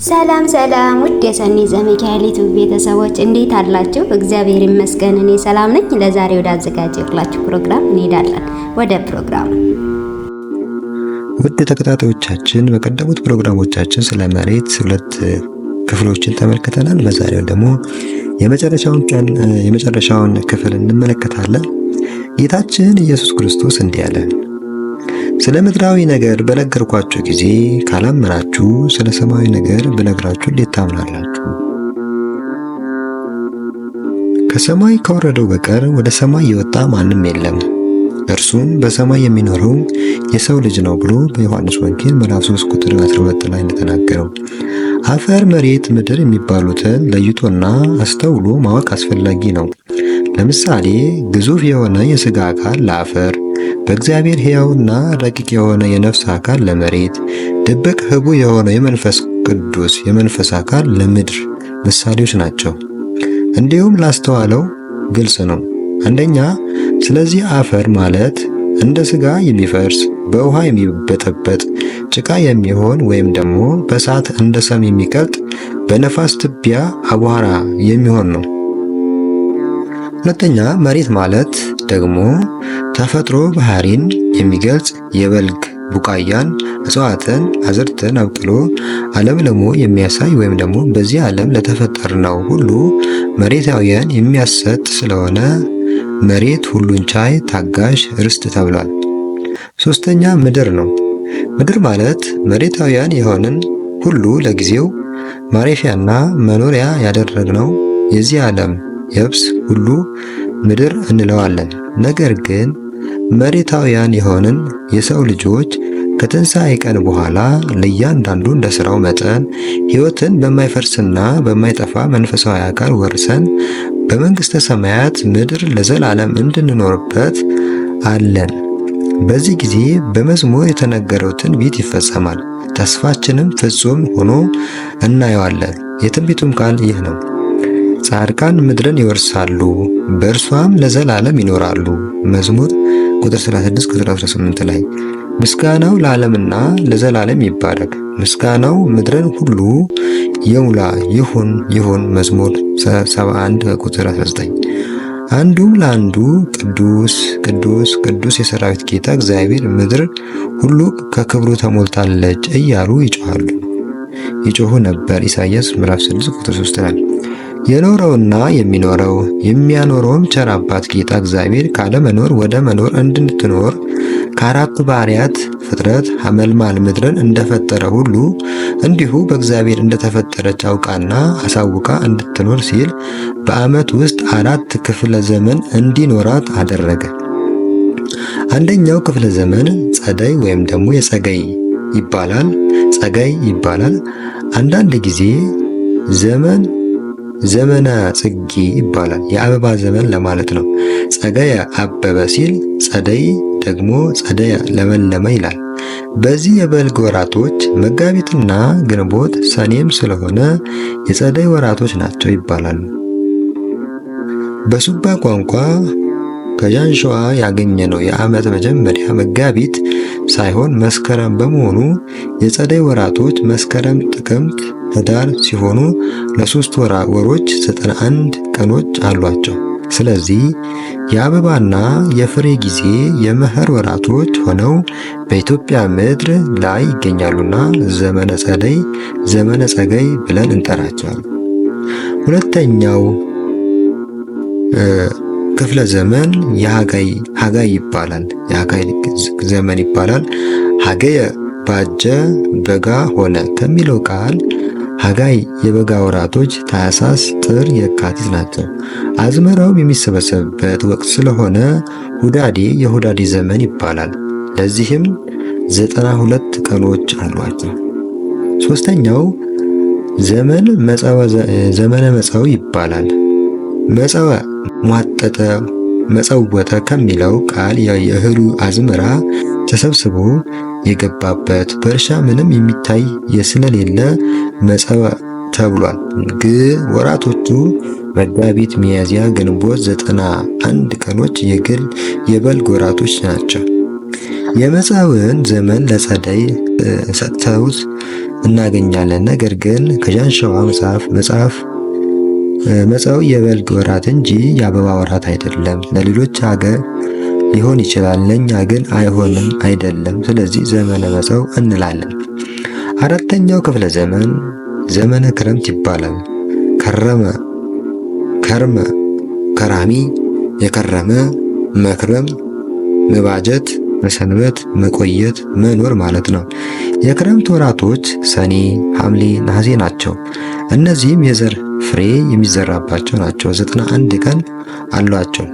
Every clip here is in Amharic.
ሰላም ሰላም ውድ የሰኒ ዘሚካኤል ዩቲዩብ ቤተሰቦች እንዴት አላችሁ? እግዚአብሔር ይመስገን እኔ ሰላም ነኝ። ለዛሬ ወደ አዘጋጀሁላችሁ ፕሮግራም እንሄዳለን። ወደ ፕሮግራሙ ውድ ተከታታዮቻችን በቀደሙት ፕሮግራሞቻችን ስለ መሬት ሁለት ክፍሎችን ተመልክተናል። በዛሬው ደግሞ የመጨረሻውን ክፍል እንመለከታለን። ጌታችን ኢየሱስ ክርስቶስ እንዲህ አለ፣ ስለ ምድራዊ ነገር በነገርኳችሁ ጊዜ ካላመናችሁ ስለ ሰማያዊ ነገር ብነግራችሁ እንዴት ታምናላችሁ? ከሰማይ ከወረደው በቀር ወደ ሰማይ የወጣ ማንም የለም፣ እርሱም በሰማይ የሚኖረው የሰው ልጅ ነው ብሎ በዮሐንስ ወንጌል ምዕራፍ 3 ቁጥር 12 ላይ እንደተናገረው አፈር፣ መሬት፣ ምድር የሚባሉትን ለይቶና አስተውሎ ማወቅ አስፈላጊ ነው። ለምሳሌ ግዙፍ የሆነ የሥጋ አካል ለአፈር፣ በእግዚአብሔር ሕያውና ረቂቅ የሆነ የነፍስ አካል ለመሬት፣ ድብቅ ህቡ የሆነ የመንፈስ ቅዱስ የመንፈስ አካል ለምድር ምሳሌዎች ናቸው። እንዲሁም ላስተዋለው ግልጽ ነው። አንደኛ፣ ስለዚህ አፈር ማለት እንደ ሥጋ የሚፈርስ በውሃ የሚበጠበጥ ጭቃ የሚሆን ወይም ደግሞ በእሳት እንደ ሰም የሚቀልጥ በነፋስ ትቢያ አቧራ የሚሆን ነው። ሁለተኛ፣ መሬት ማለት ደግሞ ተፈጥሮ ባህሪን የሚገልጽ የበልግ ቡቃያን እጽዋትን አዝርትን አብቅሎ አለምልሞ የሚያሳይ ወይም ደግሞ በዚህ ዓለም ለተፈጠርነው ሁሉ መሬታውያን የሚያሰጥ ስለሆነ መሬት ሁሉን ቻይ ታጋሽ ርስት ተብሏል። ሶስተኛ፣ ምድር ነው። ምድር ማለት መሬታውያን የሆንን ሁሉ ለጊዜው ማረፊያና መኖሪያ ያደረግነው የዚህ ዓለም የብስ ሁሉ ምድር እንለዋለን። ነገር ግን መሬታውያን የሆንን የሰው ልጆች ከትንሣኤ ቀን በኋላ ለእያንዳንዱ እንደ ሥራው መጠን ሕይወትን በማይፈርስና በማይጠፋ መንፈሳዊ አካል ወርሰን በመንግሥተ ሰማያት ምድር ለዘላለም እንድንኖርበት አለን። በዚህ ጊዜ በመዝሙር የተነገረው ትንቢት ይፈጸማል፣ ተስፋችንም ፍጹም ሆኖ እናየዋለን። የትንቢቱም ቃል ይህ ነው፣ ጻድቃን ምድርን ይወርሳሉ፣ በእርሷም ለዘላለም ይኖራሉ። መዝሙር ቁጥር 36 ቁጥር 18 ላይ ምስጋናው ለዓለምና ለዘላለም ይባረክ፣ ምስጋናው ምድርን ሁሉ የሙላ ይሁን ይሁን። መዝሙር 71 ቁጥር 19 አንዱም ለአንዱ ቅዱስ ቅዱስ ቅዱስ የሰራዊት ጌታ እግዚአብሔር ምድር ሁሉ ከክብሩ ተሞልታለች እያሉ ይጮሁ ነበር። ኢሳይያስ ምዕራፍ 6 ቁጥር 3 ላይ የኖረውና የሚኖረው የሚያኖረውም ቸር አባት ጌታ እግዚአብሔር ካለመኖር ወደ መኖር እንድትኖር ከአራቱ ባህርያት ፍጥረት ሐመልማል ምድርን እንደፈጠረ ሁሉ እንዲሁ በእግዚአብሔር እንደተፈጠረች አውቃና አሳውቃ እንድትኖር ሲል በዓመት ውስጥ 4 ክፍለ ዘመን እንዲኖራት አደረገ። አንደኛው ክፍለ ዘመን ጸደይ ወይም ደግሞ የጸገይ ይባላል። አንዳንድ ጊዜ ዘመነ ጽጌ ይባላል። የአበባ ዘመን ለማለት ነው። ጸገየ አበበ ሲል ጸደይ ደግሞ ጸደየ ለመለመ ይላል። በዚህ የበልግ ወራቶች መጋቢትና ግንቦት ሰኔም ስለሆነ የጸደይ ወራቶች ናቸው ይባላሉ። በሱባ ቋንቋ ከጃንሸዋ ያገኘነው የዓመት መጀመሪያ መጋቢት ሳይሆን መስከረም በመሆኑ የጸደይ ወራቶች መስከረም፣ ጥቅምት፣ ህዳር ሲሆኑ ለሶስት ወሮች 91 ቀኖች አሏቸው። ስለዚህ የአበባና የፍሬ ጊዜ የመኸር ወራቶች ሆነው በኢትዮጵያ ምድር ላይ ይገኛሉና ዘመነ ጸደይ፣ ዘመነ ጸገይ ብለን እንጠራቸዋለን። ሁለተኛው ክፍለ ዘመን ሀጋይ ይባላል። የሀጋይ ዘመን ይባላል። ሀገየ ባጀ በጋ ሆነ ከሚለው ቃል ሀጋይ የበጋ ወራቶች ታኅሳስ፣ ጥር፣ የካቲት ናቸው። አዝመራውም የሚሰበሰብበት ወቅት ስለሆነ ሁዳዴ የሁዳዴ ዘመን ይባላል። ለዚህም 92 ቀኖች አሏቸው። ሶስተኛው ዘመን ዘመነ መጸው ይባላል። መጸወ ሟጠጠ መጸወተ ከሚለው ቃል የእህሉ አዝመራ ተሰብስቦ የገባበት በእርሻ ምንም የሚታይ ስለሌለ መጸወ ተብሏል። ወራቶቹ መጋቢት፣ ሚያዝያ፣ ግንቦት 91 ቀኖች የበልግ ወራቶች ናቸው። የመጸውን ዘመን ለጸደይ ሰጥተውት እናገኛለን። ነገር ግን ከዣንሸዋ መጸው የበልግ ወራት እንጂ የአበባ ወራት አይደለም። ለሌሎች ሀገር ሊሆን ይችላል፣ ለኛ ግን አይሆንም አይደለም። ስለዚህ ዘመነ መጸው እንላለን። አራተኛው ክፍለ ዘመን ዘመነ ክረምት ይባላል። ከርመ ከራሚ የከረመ መክረም መባጀት መሰንበት መቆየት መኖር ማለት ነው። የክረምት ወራቶች ሰኔ፣ ሐምሌ፣ ነሐሴ ናቸው። እነዚህም የዘር ፍሬ የሚዘራባቸው ናቸው። 91 ቀን አሏቸው።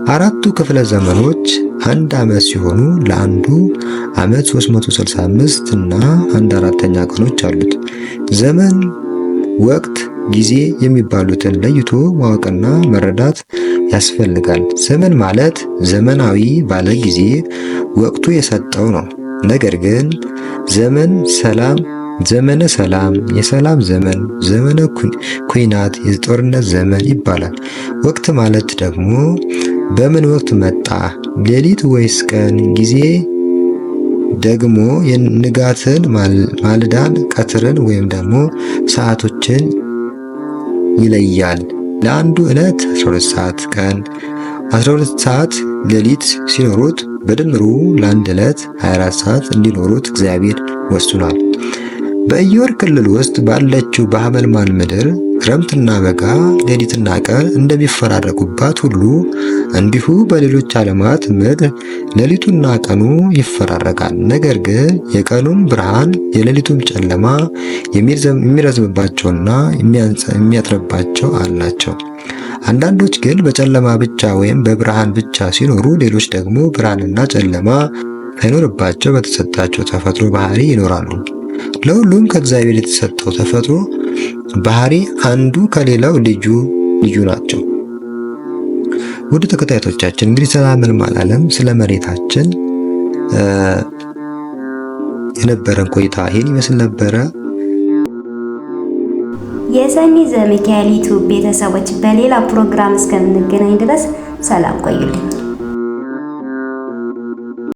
አራቱ ክፍለ ዘመኖች አንድ ዓመት ሲሆኑ ለአንዱ ዓመት 365 እና 1/4ኛ ቀኖች አሉት። ዘመን፣ ወቅት፣ ጊዜ የሚባሉትን ለይቶ ማወቅና መረዳት ያስፈልጋል። ዘመን ማለት ዘመናዊ ባለ ጊዜ ወቅቱ የሰጠው ነው። ነገር ግን ዘመነ ሰላም፣ የሰላም ዘመን፣ ዘመነ ኩናት፣ የጦርነት ዘመን ይባላል። ወቅት ማለት ደግሞ በምን ወቅት መጣ? ሌሊት ወይስ ቀን? ጊዜ ደግሞ የንጋትን፣ ማልዳን፣ ቀትርን ወይም ደግሞ ሰዓቶችን ይለያል። ለአንዱ ዕለት 12 ሰዓት ቀን 12 ሰዓት ሌሊት ሲኖሩት በድምሩ ለአንድ ዕለት 24 ሰዓት እንዲኖሩት እግዚአብሔር ወስኗል። በኢዮር ክልል ውስጥ ባለችው በሐመልማል ምድር ክረምትና በጋ ሌሊትና ቀን እንደሚፈራረቁባት ሁሉ እንዲሁ በሌሎች ዓለማት ምድር ሌሊቱና ቀኑ ይፈራረቃል። ነገር ግን የቀኑም ብርሃን የሌሊቱም ጨለማ የሚረዝምባቸውና የሚያጥርባቸው አላቸው። አንዳንዶች ግን በጨለማ ብቻ ወይም በብርሃን ብቻ ሲኖሩ፣ ሌሎች ደግሞ ብርሃንና ጨለማ ሳይኖርባቸው በተሰጣቸው ተፈጥሮ ባህሪ ይኖራሉ። ለሁሉም ከእግዚአብሔር የተሰጠው ተፈጥሮ ባህሪ አንዱ ከሌላው ልዩ ናቸው። ውድ ተከታታዮቻችን እንግዲህ ስለ ሐመልማል ዓለም ስለ መሬታችን የነበረን ቆይታ ይሄን ይመስል ነበረ። የሰኒ ዘሚካኤል ዩቲዩብ ቤተሰቦች በሌላ ፕሮግራም እስከምንገናኝ ድረስ ሰላም ቆዩልኝ።